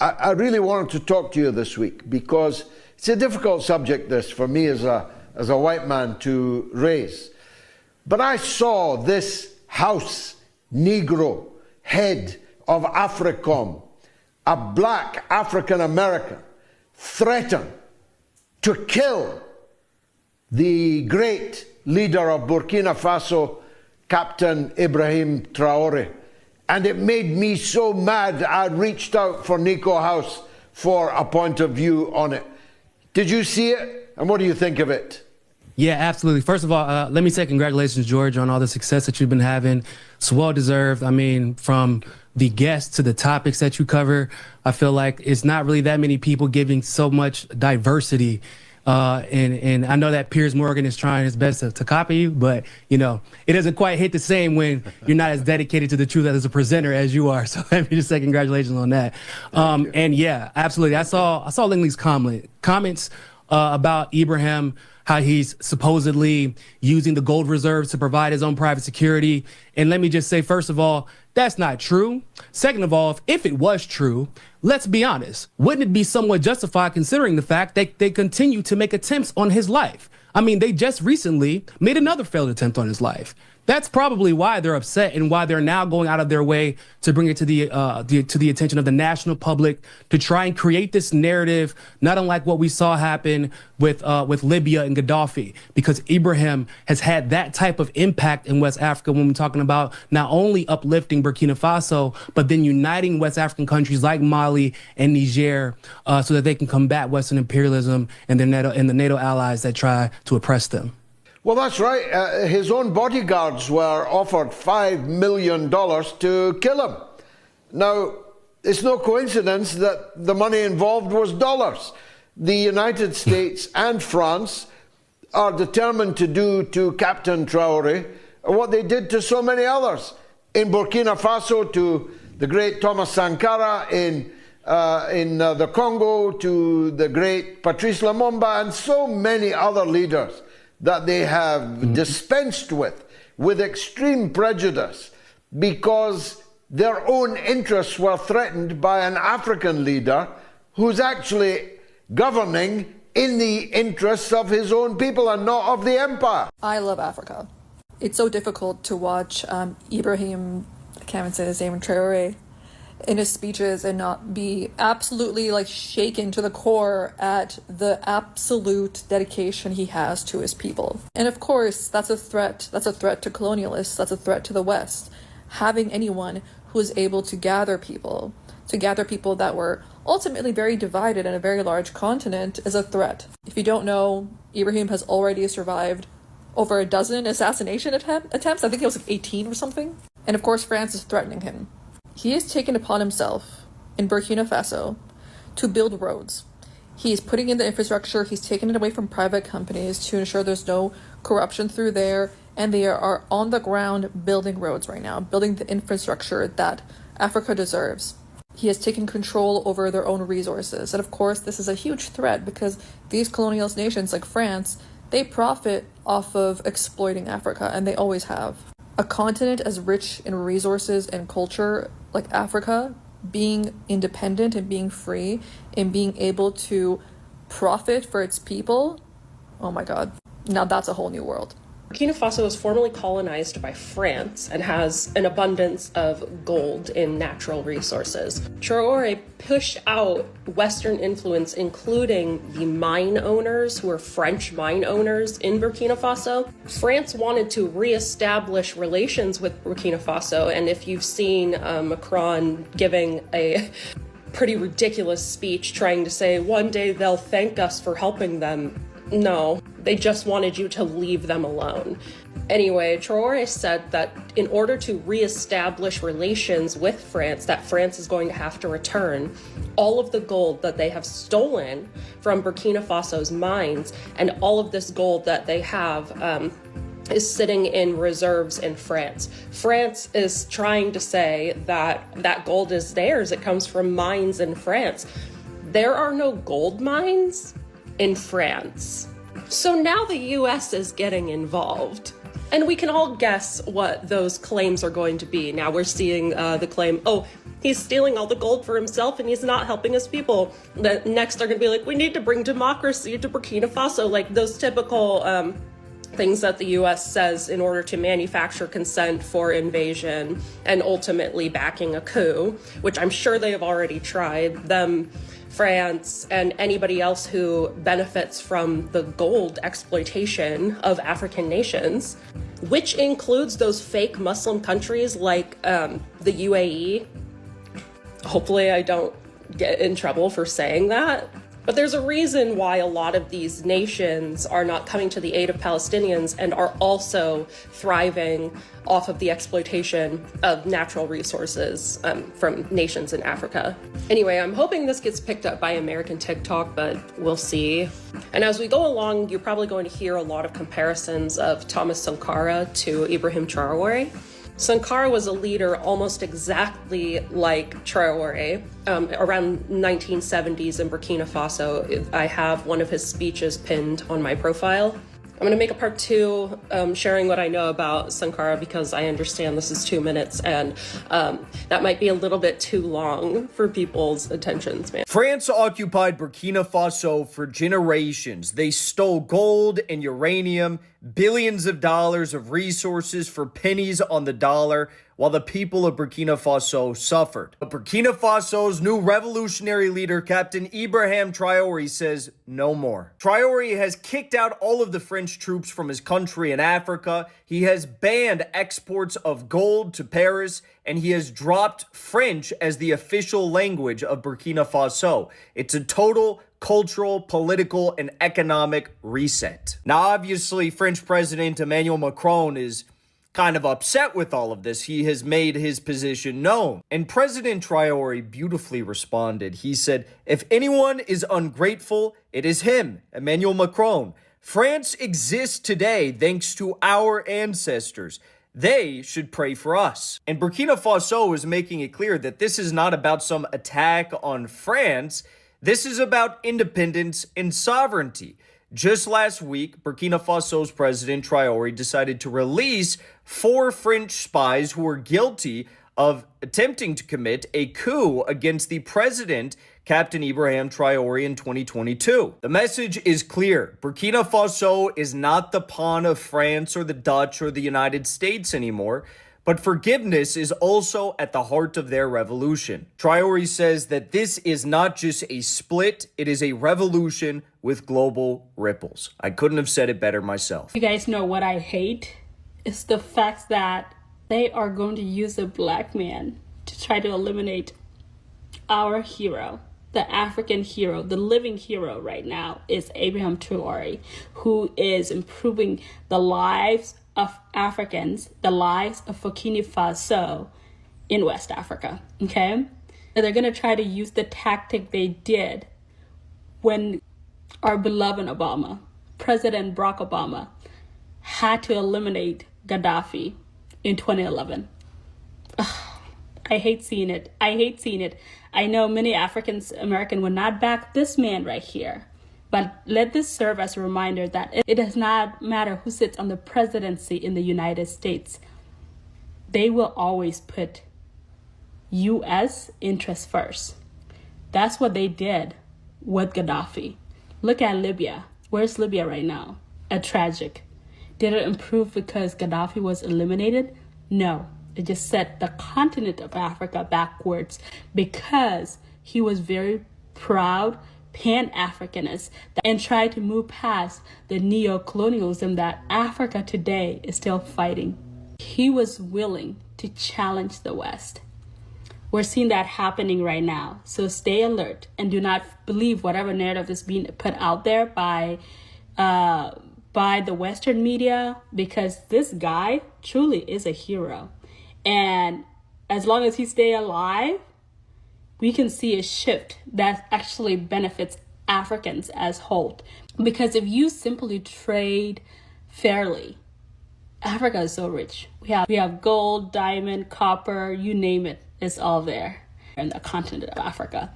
I really wanted to talk to you this week because it's a difficult subject, this, for me as a white man to raise. But I saw this house Negro head of AFRICOM, a black African American, threaten to kill the great leader of Burkina Faso, Captain IBRAHIM Traoré. And it made me so mad, I reached out for Nico House for a point of view on it. Did you see it? And what do you think of it? Yeah, absolutely. First of all, let me say congratulations, George, on all the success that you've been having. It's well-deserved. I mean, from the guests to the topics that you cover, I feel like it's not really that many people giving so much diversity. And I know that Piers Morgan is trying his best to copy you, but, you know, it doesn't quite hit the same when you're not as dedicated to the truth as a presenter as you are. So let me just say congratulations on that. And yeah, absolutely. I saw Lingley's comments about Ibrahim, how he's supposedly using the gold reserves to provide his own private security. And let me just say, first of all, that's not true. Second of all, if it was true, let's be honest, wouldn't it be somewhat justified considering the fact that they continue to make attempts on his life? I mean, they just recently made another failed attempt on his life. That's probably why they're upset and why they're now going out of their way to bring it to the attention of the national public, to try and create this narrative, not unlike what we saw happen with Libya and Gaddafi, because Ibrahim has had that type of impact in West Africa when we're talking about not only uplifting Burkina Faso, but then uniting West African countries like Mali and Niger so that they can combat Western imperialism and the NATO allies that try to oppress them. Well, that's right. His own bodyguards were offered $5 million to kill him. Now, it's no coincidence that the money involved was dollars. The United States and France are determined to do to Captain Traoré what they did to so many others. In Burkina Faso, to the great Thomas Sankara, in the Congo, to the great Patrice Lumumba, and so many other leaders that they have dispensed with extreme prejudice because their own interests were threatened by an African leader who's actually governing in the interests of his own people and not of the empire. I love Africa. It's so difficult to watch Ibrahim, I can't even say his name, Traoré, in his speeches and not be absolutely like shaken to the core at the absolute dedication he has to his people. And of course, that's a threat. That's a threat to colonialists. That's a threat to the West. Having anyone who is able to gather people that were ultimately very divided in a very large continent is a threat. If you don't know, Ibrahim has already survived over a dozen assassination attempts. I think it was like 18 or something. And of course, France is threatening him. He has taken upon himself in Burkina Faso to build roads. He is putting in the infrastructure. He's taken it away from private companies to ensure there's no corruption through there. And they are on the ground building roads right now, building the infrastructure that Africa deserves. He has taken control over their own resources. And of course, this is a huge threat because these colonialist nations like France, they profit off of exploiting Africa, and they always have. A continent as rich in resources and culture like Africa, being independent and being free and being able to profit for its people, oh my God, now that's a whole new world. Burkina Faso was formerly colonized by France and has an abundance of gold in natural resources. Traoré pushed out Western influence, including the mine owners, who are French mine owners in Burkina Faso. France wanted to reestablish relations with Burkina Faso, and if you've seen Macron giving a pretty ridiculous speech trying to say one day they'll thank us for helping them, no, they just wanted you to leave them alone. Anyway, Traoré said that in order to reestablish relations with France, that France is going to have to return all of the gold that they have stolen from Burkina Faso's mines, and all of this gold that they have is sitting in reserves in France. France is trying to say that that gold is theirs. It comes from mines in France. There are no gold mines in France. So now the US is getting involved. And we can all guess what those claims are going to be. Now we're seeing the claim, oh, he's stealing all the gold for himself and he's not helping his people. The next they're going to be like, we need to bring democracy to Burkina Faso, like those typical things that the US says in order to manufacture consent for invasion and ultimately backing a coup, which I'm sure they have already tried. Them, France, and anybody else who benefits from the gold exploitation of African nations, which includes those fake Muslim countries like the UAE. Hopefully I don't get in trouble for saying that. But there's a reason why a lot of these nations are not coming to the aid of Palestinians and are also thriving off of the exploitation of natural resources from nations in Africa. Anyway, I'm hoping this gets picked up by American TikTok, but we'll see. And as we go along, you're probably going to hear a lot of comparisons of Thomas Sankara to Ibrahim Traore. Sankara was a leader almost exactly like Traore. Around 1970s in Burkina Faso, I have one of his speeches pinned on my profile. I'm going to make a part 2 sharing what I know about Sankara because I understand this is 2 minutes and that might be a little bit too long for people's attention span. France occupied Burkina Faso for generations. They stole gold and uranium, billions of dollars of resources for pennies on the dollar, while the people of Burkina Faso suffered. But Burkina Faso's new revolutionary leader, Captain IBRAHIM Traore, says no more. Traore has kicked out all of the French troops from his country in Africa. He has banned exports of gold to Paris, and he has dropped French as the official language of Burkina Faso. It's a total cultural, political, and economic reset. Now, obviously, French President Emmanuel Macron is kind of upset with all of this. He has made his position known. And President Traore beautifully responded. He said, if anyone is ungrateful, it is him, Emmanuel Macron. France exists today thanks to our ancestors. They should pray for us. And Burkina Faso is making it clear that this is not about some attack on France. This is about independence and sovereignty. Just last week, Burkina Faso's President Traore decided to release 4 French spies who were guilty of attempting to commit a coup against the president, Captain Ibrahim Traore, in 2022. The message is clear. Burkina Faso is not the pawn of France or the Dutch or the United States anymore. But forgiveness is also at the heart of their revolution. Traore says that this is not just a split, it is a revolution with global ripples. I couldn't have said it better myself. You guys know what I hate? It's the fact that they are going to use a black man to try to eliminate our hero. The African hero, the living hero right now is Ibrahim Traore, who is improving the lives of Africans, the lives of Burkina Faso in West Africa, okay? And they're going to try to use the tactic they did when our beloved Obama, President Barack Obama, had to eliminate Gaddafi in 2011. Ugh, I hate seeing it. I hate seeing it. I know many African Americans would not back this man right here. But let this serve as a reminder that it does not matter who sits on the presidency in the United States. They will always put U.S. interests first. That's what they did with Gaddafi. Look at Libya. Where's Libya right now? A tragic. Did it improve because Gaddafi was eliminated? No. It just set the continent of Africa backwards because he was very proud Pan-Africanist and tried to move past the neo-colonialism that Africa today is still fighting. He was willing to challenge the West. We're seeing that happening right now. So stay alert and do not believe whatever narrative is being put out there by the Western media, because this guy truly is a hero. And as long as he stays alive, we can see a shift that actually benefits Africans as whole. Because if you simply trade fairly, Africa is so rich. We have gold, diamond, copper, you name it, it's all there in the continent of Africa.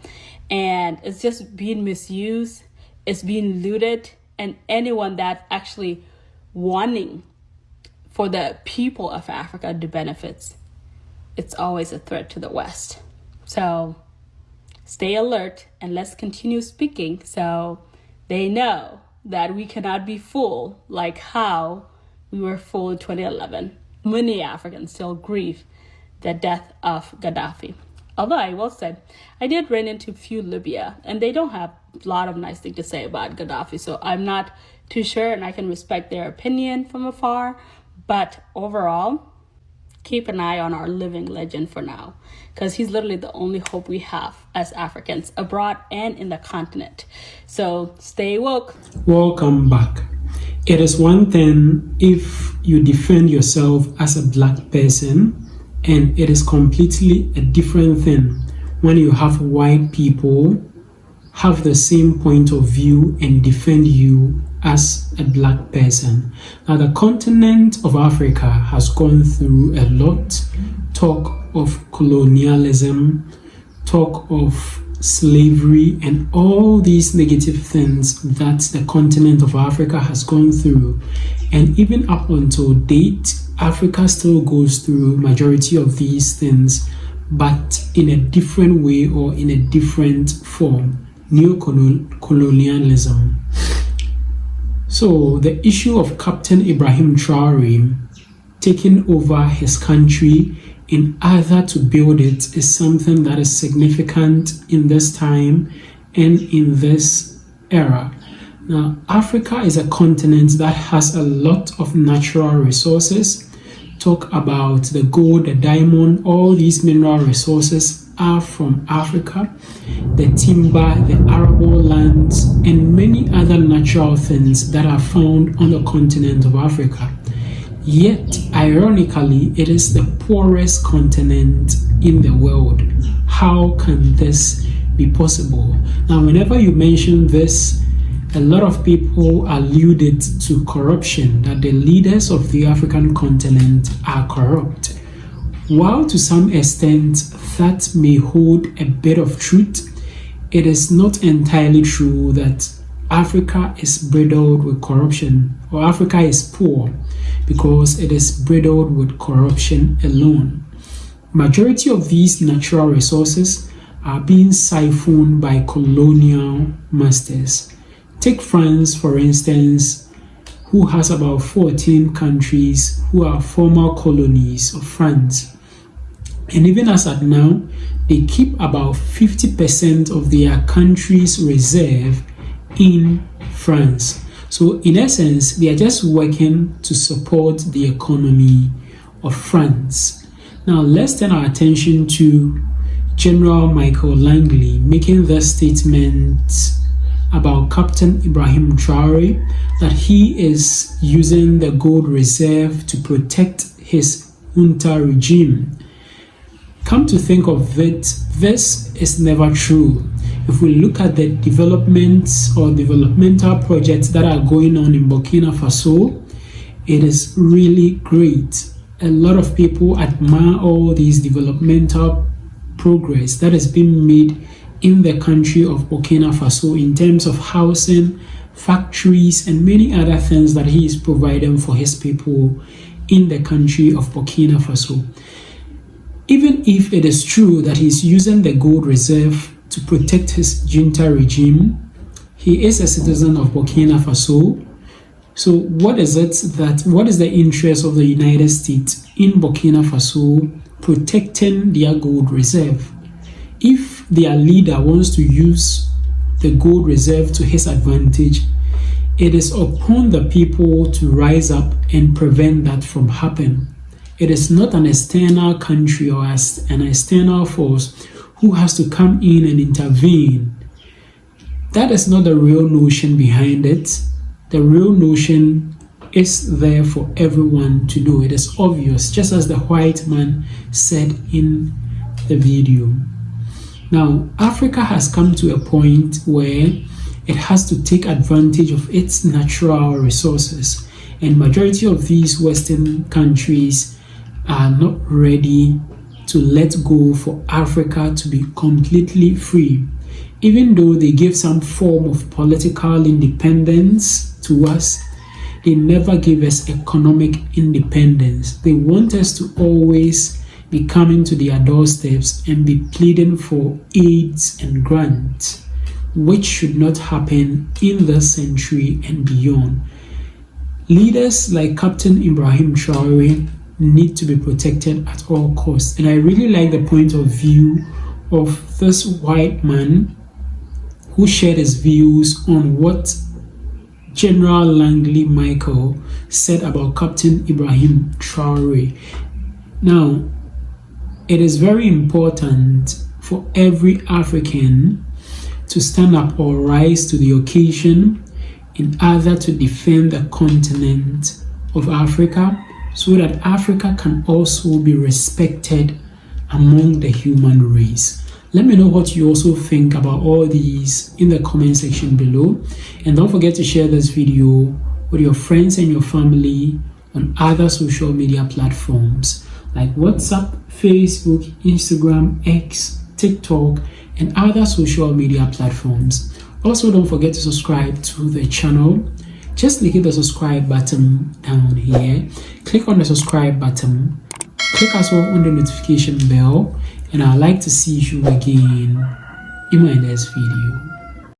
And it's just being misused, it's being looted, and anyone that's actually wanting for the people of Africa to benefit, it's always a threat to the West. So stay alert and let's continue speaking so they know that we cannot be fooled like how we were fooled in 2011. Many Africans still grieve the death of Gaddafi. Although I will say, I did run into a few Libya, and they don't have a lot of nice things to say about Gaddafi, so I'm not too sure, and I can respect their opinion from afar. But overall, keep an eye on our living legend for now, because he's literally the only hope we have as Africans abroad and in the continent. So stay woke. Welcome back. It is one thing if you defend yourself as a black person, and it is completely a different thing when you have white people have the same point of view and defend you as a black person. Now, the continent of Africa has gone through a lot. Talk of colonialism, talk of slavery, and all these negative things that the continent of Africa has gone through. And even up until date, Africa still goes through majority of these things, but in a different way or in a different form. Neo-colonialism. So the issue of Captain IBRAHIM Traore taking over his country in order to build it is something that is significant in this time and in this era. Now, Africa is a continent that has a lot of natural resources. Talk about the gold, the diamond, all these mineral resources are from Africa. The timber, the arable lands, and many other natural things that are found on the continent of Africa. Yet, ironically, it is the poorest continent in the world. How can this be possible? Now, whenever you mention this, a lot of people allude it to corruption, that the leaders of the African continent are corrupt. While to some extent that may hold a bit of truth, it is not entirely true that Africa is bridled with corruption, or Africa is poor because it is bridled with corruption alone. Majority of these natural resources are being siphoned by colonial masters. Take France, for instance, who has about 14 countries who are former colonies of France. And even as at now, they keep about 50% of their country's reserve in France. So in essence, they are just working to support the economy of France. Now let's turn our attention to General Michael Langley making the statement about Captain IBRAHIM Traore that he is using the gold reserve to protect his junta regime. Come to think of it, this is never true. If we look at the developments or developmental projects that are going on in Burkina Faso, it is really great. A lot of people admire all these developmental progress that has been made in the country of Burkina Faso in terms of housing, factories, and many other things that he is providing for his people in the country of Burkina Faso. Even if it is true that he's using the gold reserve to protect his junta regime, he is a citizen of Burkina Faso. So what is the interest of the United States in Burkina Faso protecting their gold reserve? If their leader wants to use the gold reserve to his advantage, it is upon the people to rise up and prevent that from happening. It is not an external country or an external force who has to come in and intervene. That is not the real notion behind it. The real notion is there for everyone to know. It is obvious, just as the white man said in the video. Now, Africa has come to a point where it has to take advantage of its natural resources, and majority of these Western countries are not ready to let go for Africa to be completely free. Even though they give some form of political independence to us, they never gave us economic independence. They want us to always be coming to their doorsteps and be pleading for aids and grants, which should not happen in this century and beyond. Leaders like Captain Ibrahim Traore need to be protected at all costs. And I really like the point of view of this white man who shared his views on what General Langley Michael said about Captain Ibrahim Traore. Now, it is very important for every African to stand up or rise to the occasion in order to defend the continent of Africa, so that Africa can also be respected among the human race. Let me know what you also think about all these in the comment section below. And don't forget to share this video with your friends and your family on other social media platforms like WhatsApp, Facebook, Instagram, X, TikTok, and other social media platforms. Also, don't forget to subscribe to the channel. Just click the subscribe button down here. Click on the subscribe button. Click as well on the notification bell. And I'd like to see you again in my next video.